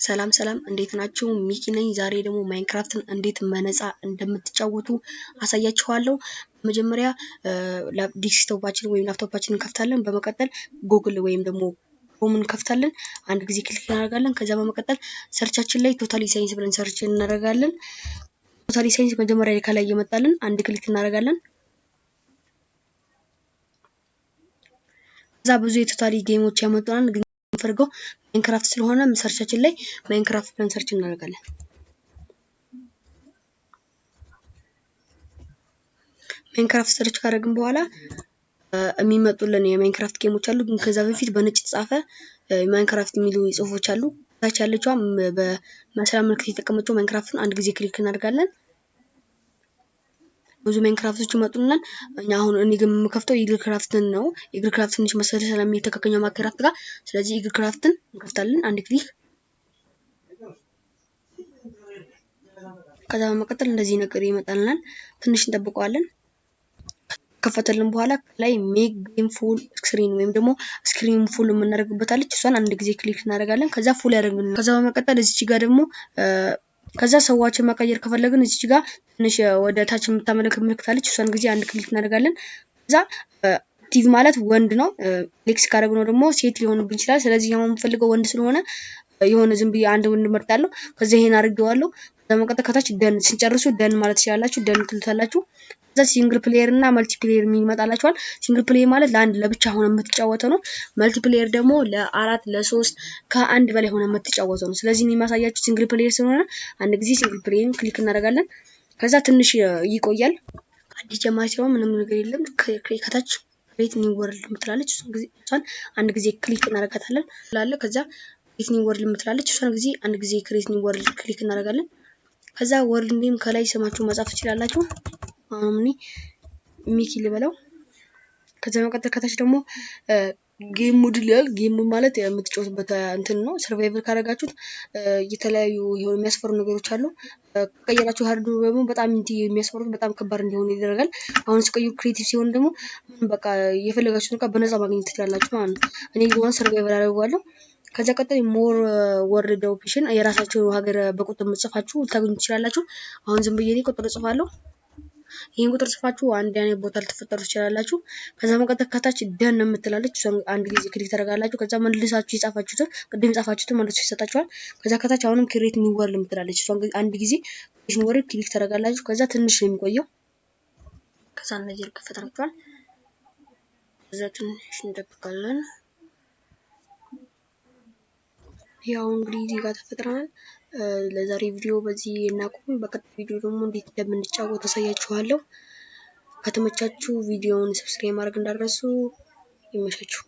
ሰላም እንዴት ናችሁ? ሚኪ ነኝ። ዛሬ ደግሞ ማይንክራፍትን እንዴት በነፃ እንደምትጫወቱ አሳያችኋለሁ። መጀመሪያ ዲስክቶፓችን ወይም ላፕቶፓችንን እንከፍታለን። በመቀጠል ጉግል ወይም ደግሞ ክሮምን እንከፍታለን። አንድ ጊዜ ክሊክ እናደርጋለን። ከዛ በመቀጠል ሰርቻችን ላይ ቶታሊ ሳይንስ ብለን ሰርች እናደርጋለን። ቶታሊ ሳይንስ መጀመሪያ ከላይ እየመጣልን አንድ ክሊክ እናደርጋለን። ከዛ ብዙ የቶታሊ ጌሞች ያመጡናል። ግን ፈርገው ማይንክራፍት ስለሆነ ሰርቻችን ላይ ማይንክራፍት ብለን ሰርች እናደርጋለን። ማይንክራፍት ሰርች ካደረግን በኋላ የሚመጡልን የማይንክራፍት ጌሞች አሉ። ግን ከዛ በፊት በነጭ የተጻፈ ማይንክራፍት የሚሉ ጽሁፎች አሉ። ታች ያለችዋ በመስሪያ ምልክት የተቀመጠው ማይንክራፍትን አንድ ጊዜ ክሊክ እናደርጋለን። ብዙ ማይንክራፍቶች ይመጡልናል። አሁን እኔ ግን የምከፍተው ኢግል ክራፍትን ነው። ኢግል ክራፍት ትንሽ መሰረት ስለሚሄድ ከኛው ማይንክራፍት ጋር፣ ስለዚህ ኢግል ክራፍትን እንከፍታለን አንድ ክሊክ። ከዛ በመቀጠል እንደዚህ ነገር ይመጣልናል። ትንሽ እንጠብቀዋለን። ከፈተልን በኋላ ላይ ሜክ ጌም ፉል ስክሪን ወይም ደግሞ ስክሪን ፉል የምናደርግበታለች። እሷን አንድ ጊዜ ክሊክ እናደርጋለን። ከዛ ፉል ያደርግልናል። ከዛ በመቀጠል እዚች ጋር ደግሞ ከዛ ሰዋችን መቀየር ከፈለግን እዚች ጋር ትንሽ ወደ ታች የምታመለክት ምልክት አለች። እሷን ጊዜ አንድ ክሊክ እናደርጋለን። ከዛ አክቲቭ ማለት ወንድ ነው። ክሊክ ካደረግነው ደግሞ ሴት ሊሆንብን ይችላል። ስለዚህ አሁን የምፈልገው ወንድ ስለሆነ የሆነ ዝም ብዬ አንድ ወንድ መርጣለሁ። ከዛ ይሄን አድርጌዋለሁ። በመቀጠል ከታች ደን ስንጨርሱ ደን ማለት ትችላላችሁ። ደን ትሉታላችሁ። ከዛ ሲንግል ፕሌየር እና መልቲ ፕሌየር ይመጣላችኋል። ሲንግል ፕሌየር ማለት ለአንድ ለብቻ ሆነ የምትጫወተው ነው። መልቲ ፕሌየር ደግሞ ለአራት ለሶስት ከአንድ በላይ ሆነ የምትጫወተው ነው። ስለዚህ እኔ የማሳያችሁ ሲንግል ፕሌየር ስለሆነ አንድ ጊዜ ሲንግል ፕሌየርን ክሊክ እናደርጋለን። ከዛ ትንሽ ይቆያል። አዲስ ጀማሪ ሲሆን ምንም ነገር የለም። ከታች ክሬት ኒው ወርልድ የምትላለች እሷን አንድ ጊዜ ክሊክ እናደርጋታለን ላለ ከዛ ክሬት ኒው ወርልድ የምትላለች እሷን ጊዜ አንድ ጊዜ ክሬት ኒው ወርልድ ክሊክ እናደርጋለን። ከዛ ወርልድ ኔም ከላይ ስማችሁ መጻፍ ትችላላችሁ። አሁን ሚኪ ልበለው። ከዛ በመቀጠል ከታች ደግሞ ጌም ሞድ ይላል። ጌም ማለት የምትጫወቱበት እንትን ነው። ሰርቫይቨር ካደረጋችሁት የተለያዩ የሚያስፈሩ ነገሮች አሉ። ከቀየራችሁ ሃርድ ደግሞ በጣም የሚያስፈሩት በጣም ከባድ እንዲሆን ይደረጋል። አሁን ስቀይሩ ክሬቲቭ ሲሆን ደግሞ በቃ የፈለጋችሁትን ዕቃ በነፃ ማግኘት ትችላላችሁ ማለት ነው። እኔ ግን ሰርቫይቨር አደርገዋለሁ። ከዛ ቀጣይ ሞር ወርድ ኦፕሽን የራሳችሁ ሀገር በቁጥር መጽፋችሁ ታገኙ ትችላላችሁ። አሁን ዝም ብዬ ቁጥር ጽፋለሁ። ይሄን ቁጥር ጽፋችሁ አንድ አይነት ቦታ ልትፈጠሩ ትችላላችሁ። ከዛ መቀጠል ከታች ደን የምትላለች እሷን አንድ ጊዜ ክሊክ ታደርጋላችሁ። ከዛ መልሳችሁ የጻፋችሁትን ቅድም የጻፋችሁትን መልሶ ይሰጣችኋል። ከዛ ከታች አሁንም ክሬት ኒው ወርልድ የምትላለች እሷን አንድ ጊዜ ክሬት ኒው ወርልድ ክሊክ ታደርጋላችሁ። ከዛ ትንሽ ነው የሚቆየው። ከዛ እነዚህ ይከፈታችኋል። ከዛ ትንሽ እንጠብቃለን። ያው እንግዲህ እዚህ ጋር ተፈጥረናል። ለዛሬ ቪዲዮ በዚህ እናቁም። በቀጣይ ቪዲዮ ደግሞ እንዴት እንደምንጫወት አሳያችኋለሁ። ከተመቻችሁ ቪዲዮውን ሰብስክራይብ ማድረግ እንዳትረሱ። ይመቻችሁ።